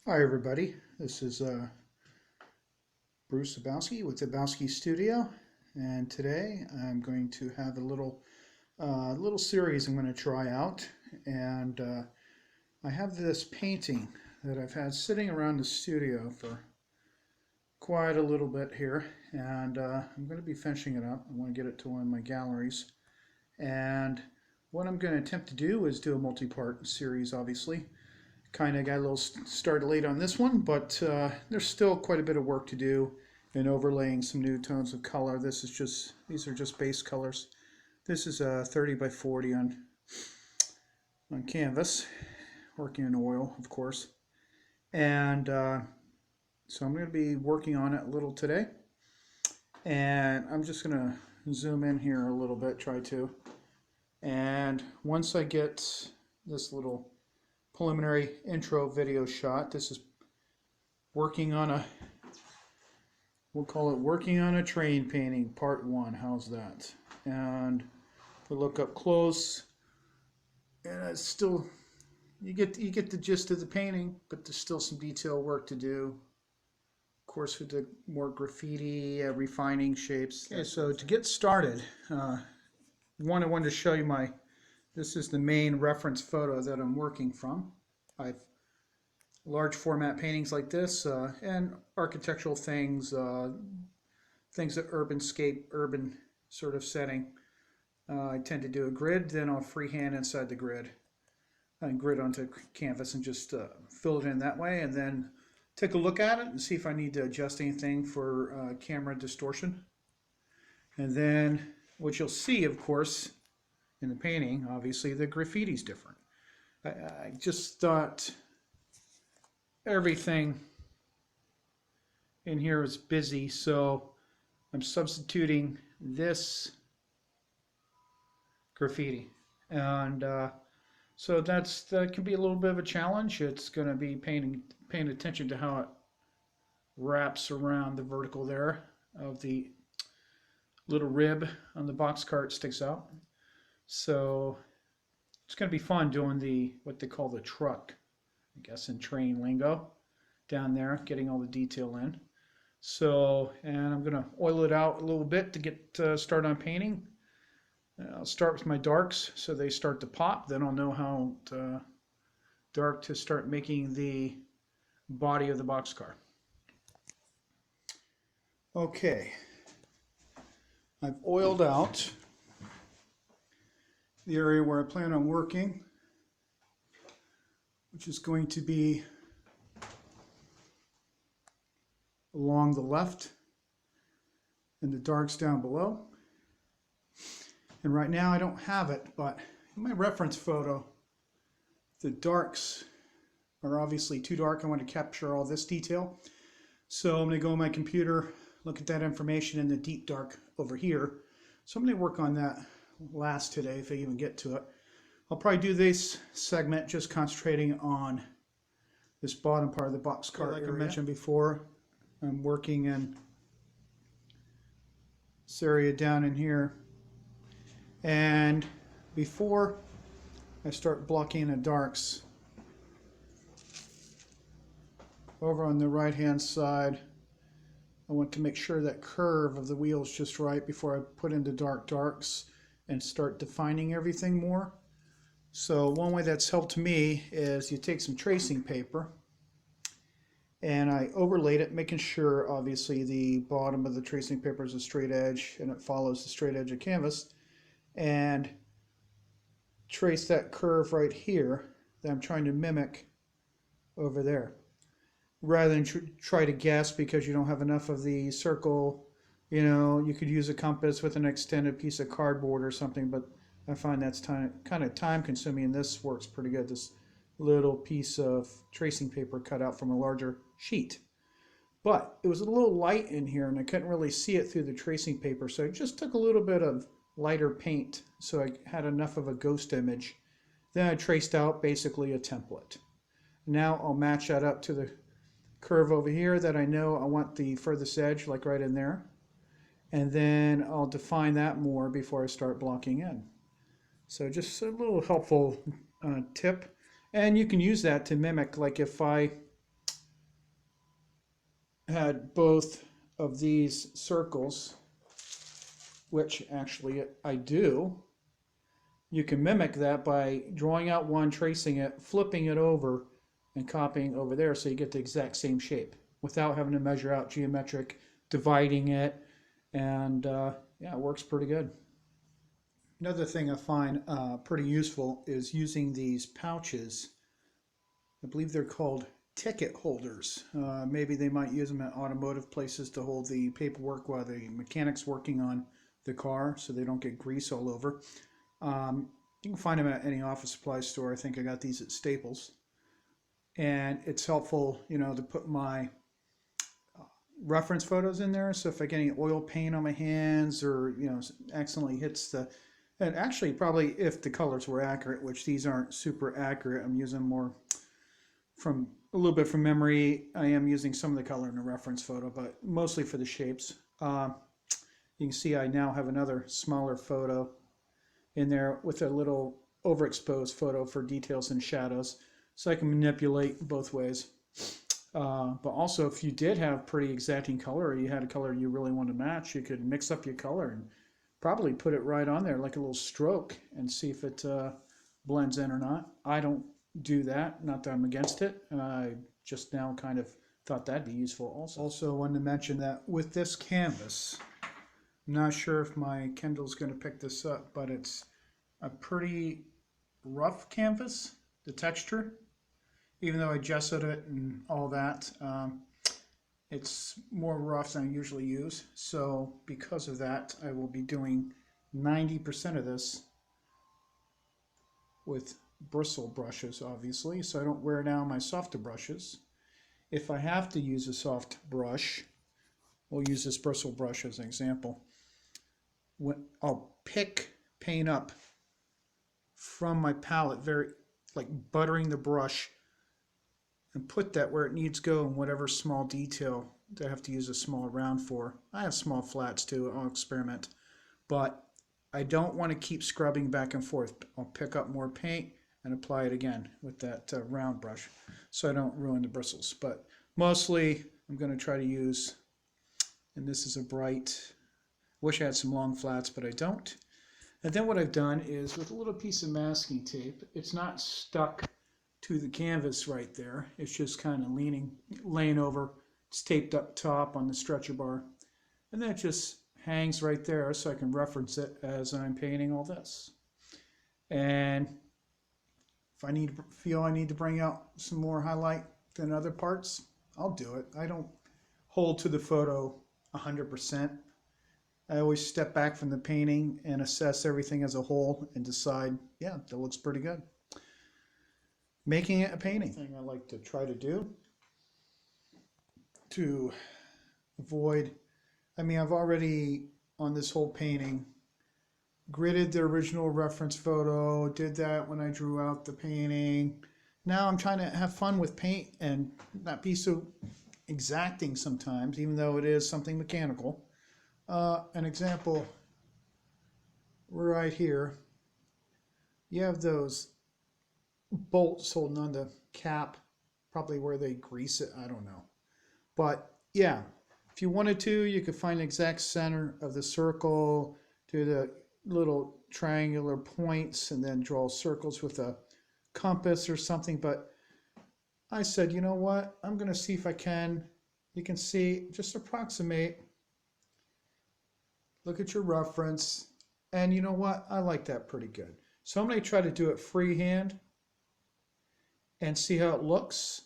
Hi everybody, this is Bruce Zabowski with Zabowski Studio, and today I'm going to have a little series I'm going to try out, and I have this painting that I've had sitting around the studio for quite a little bit here, and I'm going to be finishing it up. I want to get it to one of my galleries, and what I'm going to attempt to do is do a multi-part series, obviously. Kind of got a little started late on this one, but there's still quite a bit of work to do in overlaying some new tones of color. These are just base colors. This is a 30 by 40 on canvas, working in oil, of course. And so I'm going to be working on it a little today. And I'm just going to zoom in here a little bit, try to. And once I get this little preliminary intro video shot. This is working on we'll call it working on a train painting, part 1. How's that? And if we look up close, and it's still, you get the gist of the painting, but there's still some detail work to do. Of course, with the more graffiti, refining shapes. Okay, so to get started, I wanted to show you this is the main reference photo that I'm working from. I've large format paintings like this and architectural things, things that urban sort of setting. I tend to do a grid, then I'll freehand inside the grid and grid onto canvas and just fill it in that way, and then take a look at it and see if I need to adjust anything for camera distortion. And then what you'll see, of course, in the painting, obviously the graffiti's different. I just thought everything in here is busy, so I'm substituting this graffiti, and so that can be a little bit of a challenge. It's going to be paying attention to how it wraps around the vertical there of the little rib on the box car. It sticks out, so it's going to be fun doing what they call the truck, I guess in train lingo, down there, getting all the detail in. So, and I'm going to oil it out a little bit to get started on painting. I'll start with my darks so they start to pop. Then I'll know how dark to start making the body of the boxcar. Okay, I've oiled out the area where I plan on working, which is going to be along the left and the darks down below. And right now I don't have it, but in my reference photo, the darks are obviously too dark. I want to capture all this detail. So I'm going to go on my computer, look at that information in the deep dark over here. So I'm going to work on that last today if I even get to it. I'll probably do this segment just concentrating on this bottom part of the boxcar. Like I mentioned before, I'm working in this area down in here. And before I start blocking the darks, over on the right hand side, I want to make sure that curve of the wheel is just right before I put in the darks and start defining everything more. So one way that's helped me is you take some tracing paper and I overlaid it, making sure obviously the bottom of the tracing paper is a straight edge and it follows the straight edge of canvas, and trace that curve right here that I'm trying to mimic over there. Rather than try to guess because you don't have enough of the circle, you could use a compass with an extended piece of cardboard or something, but I find that's kind of time consuming, and this works pretty good. This little piece of tracing paper cut out from a larger sheet. But it was a little light in here and I couldn't really see it through the tracing paper, so I just took a little bit of lighter paint so I had enough of a ghost image. Then I traced out basically a template. Now I'll match that up to the curve over here that I know I want the furthest edge, like right in there. And then I'll define that more before I start blocking in. So just a little helpful tip. And you can use that to mimic, like if I had both of these circles, which actually I do, you can mimic that by drawing out one, tracing it, flipping it over, and copying over there so you get the exact same shape without having to measure out geometric, dividing it, and yeah, it works pretty good. Another thing I find pretty useful is using these pouches. I believe they're called ticket holders. Maybe they might use them at automotive places to hold the paperwork while the mechanic's working on the car so they don't get grease all over. You can find them at any office supply store. I think I got these at Staples. And it's helpful, you know, to put my reference photos in there. So if I get any oil paint on my hands or, you know, accidentally hits the, and actually probably if the colors were accurate, which these aren't super accurate, I'm using more from a little bit from memory. I am using some of the color in the reference photo, but mostly for the shapes. You can see I now have another smaller photo in there with a little overexposed photo for details and shadows, so I can manipulate both ways. But also, if you did have pretty exacting color, or you had a color you really want to match, you could mix up your color and probably put it right on there like a little stroke and see if it blends in or not. I don't do that, not that I'm against it. I just now kind of thought that'd be useful also. Also wanted to mention that with this canvas, I'm not sure if my Kindle's going to pick this up, but it's a pretty rough canvas, the texture. Even though I gessoed it and all that, it's more rough than I usually use. So because of that, I will be doing 90% of this with bristle brushes, obviously, so I don't wear down my softer brushes. If I have to use a soft brush, we'll use this bristle brush as an example. I'll pick paint up from my palette, very like buttering the brush, and put that where it needs to go in whatever small detail that I have to use a small round for. I have small flats too, I'll experiment. But I don't want to keep scrubbing back and forth. I'll pick up more paint and apply it again with that round brush so I don't ruin the bristles. But mostly I'm going to try to use, and this is a bright, wish I had some long flats, but I don't. And then what I've done is with a little piece of masking tape, it's not stuck to the canvas right there. It's just kind of laying over. It's taped up top on the stretcher bar. And then it just hangs right there so I can reference it as I'm painting all this. And if I feel I need to bring out some more highlight than other parts, I'll do it. I don't hold to the photo 100%. I always step back from the painting and assess everything as a whole and decide, yeah, that looks pretty good. Making it a painting. Thing I like to try to do to avoid, I mean, I've already on this whole painting gridded the original reference photo, did that when I drew out the painting. Now I'm trying to have fun with paint and not be so exacting sometimes, even though it is something mechanical. An example right here, you have those bolts holding on the cap, probably where they grease it, I don't know. But yeah, if you wanted to, you could find the exact center of the circle, do the little triangular points, and then draw circles with a compass or something. But I said, you know what, I'm going to see if I can. You can see, just approximate. Look at your reference. And you know what? I like that pretty good. So I'm going to try to do it freehand and see how it looks.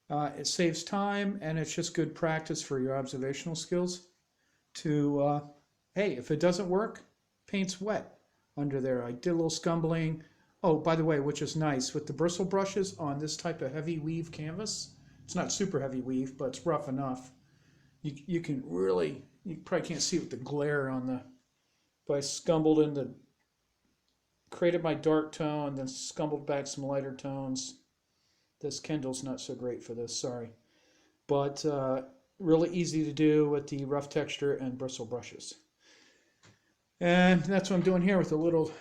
It saves time, and it's just good practice for your observational skills to, hey, if it doesn't work, paint's wet under there. I did a little scumbling. Oh, by the way, which is nice, with the bristle brushes on this type of heavy weave canvas, it's not super heavy weave, but it's rough enough. You can really, you probably can't see it with the glare on the, but I scumbled into, created my dark tone, then scumbled back some lighter tones. This Kindle's not so great for this, sorry. But really easy to do with the rough texture and bristle brushes. And that's what I'm doing here with a little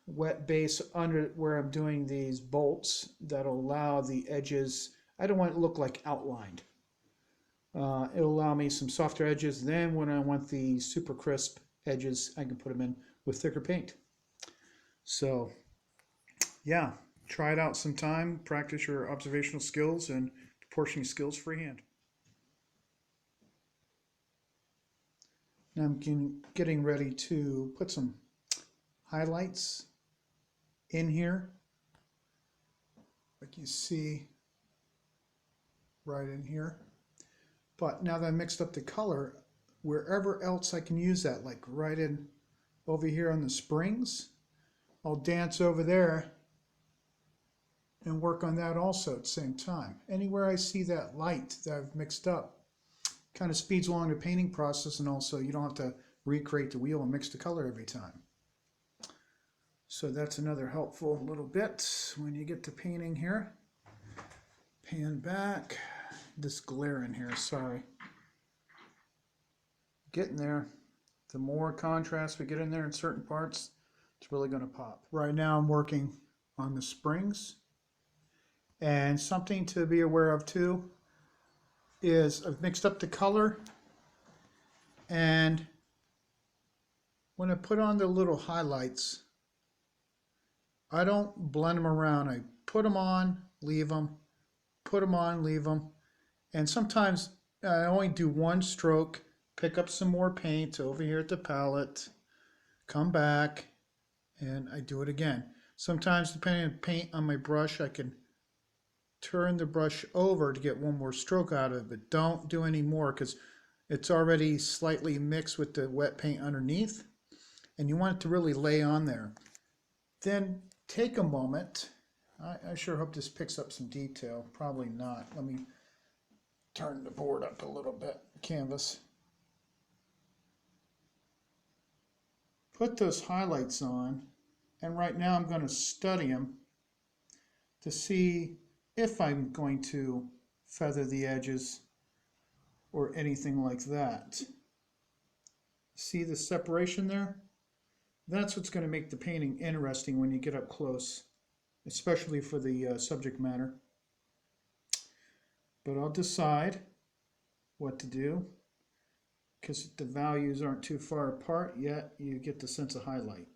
wet base under where I'm doing these bolts that'll allow the edges, I don't want it to look like outlined. It'll allow me some softer edges. Then when I want the super crisp edges, I can put them in with thicker paint. So yeah, try it out sometime. Practice your observational skills and proportioning skills freehand. Now I'm getting ready to put some highlights in here, like you see right in here. But now that I mixed up the color, wherever else I can use that, like right in over here on the springs, I'll dance over there and work on that also at the same time. Anywhere I see that light that I've mixed up, kind of speeds along the painting process, and also you don't have to recreate the wheel and mix the color every time. So that's another helpful little bit when you get to painting here. Pan back. This glare in here, sorry. Getting there. The more contrast we get in there in certain parts, it's really going to pop. Right now I'm working on the springs. And something to be aware of too is I've mixed up the color, and when I put on the little highlights, I don't blend them around. I put them on, leave them, put them on, leave them. And sometimes I only do one stroke, pick up some more paint over here at the palette, come back, and I do it again. Sometimes, depending on paint on my brush, I can turn the brush over to get one more stroke out of it, but don't do any more because it's already slightly mixed with the wet paint underneath, and you want it to really lay on there. Then take a moment. I sure hope this picks up some detail. Probably not. Let me turn the board up a little bit, canvas. Put those highlights on, and right now I'm going to study them to see if I'm going to feather the edges or anything like that. See the separation there? That's what's going to make the painting interesting when you get up close, especially for the subject matter. But I'll decide what to do, because the values aren't too far apart yet. You get the sense of highlight.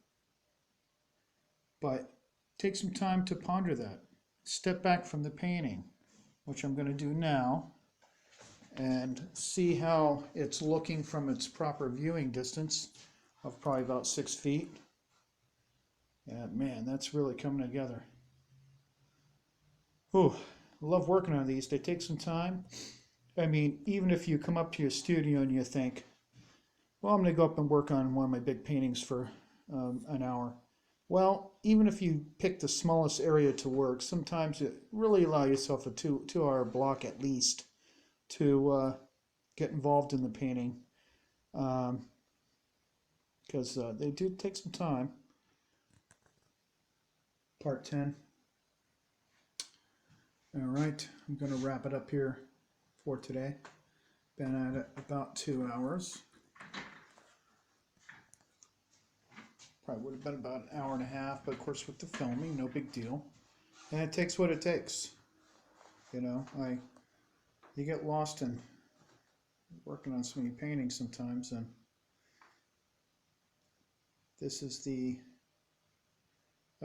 But take some time to ponder that. Step back from the painting, which I'm going to do now, and see how it's looking from its proper viewing distance of probably about 6 feet. And man, that's really coming together. Ooh, I love working on these. They take some time. I mean, even if you come up to your studio and you think, well, I'm going to go up and work on one of my big paintings for an hour. Well, even if you pick the smallest area to work, sometimes you really allow yourself a two-hour block at least to get involved in the painting, because they do take some time. Part 10. All right, I'm going to wrap it up here for today. Been at it about 2 hours. Probably would have been about an hour and a half, but of course with the filming, no big deal. And it takes what it takes. You know, you get lost in working on so many paintings sometimes, and this is the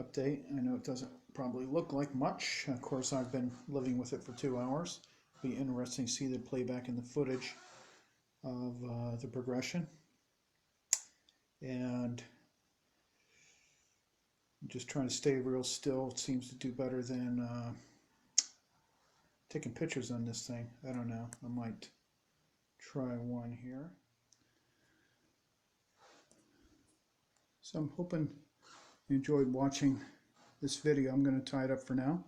update. I know it doesn't probably look like much. Of course, I've been living with it for 2 hours. It'll be interesting to see the playback in the footage of the progression. And I'm just trying to stay real still. It seems to do better than taking pictures on this thing. I don't know. I might try one here. So I'm hoping you enjoyed watching this video. I'm going to tie it up for now.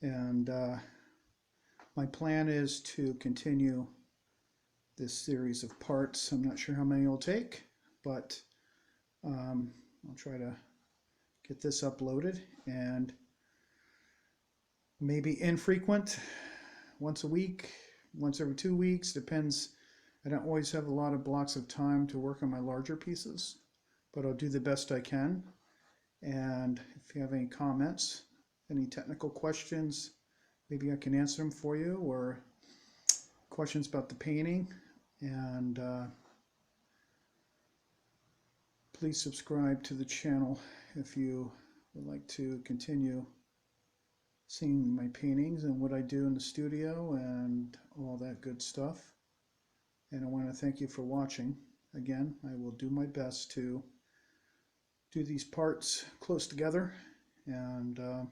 And my plan is to continue this series of parts. I'm not sure how many it'll take, but I'll try to get this uploaded, and maybe infrequent, once a week, once every 2 weeks, depends. I don't always have a lot of blocks of time to work on my larger pieces, but I'll do the best I can. And if you have any comments, any technical questions, maybe I can answer them for you, or questions about the painting, and please subscribe to the channel if you would like to continue seeing my paintings and what I do in the studio and all that good stuff. And I want to thank you for watching. Again, I will do my best to do these parts close together, and a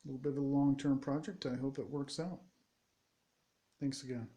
little bit of a long-term project. I hope it works out. Thanks again.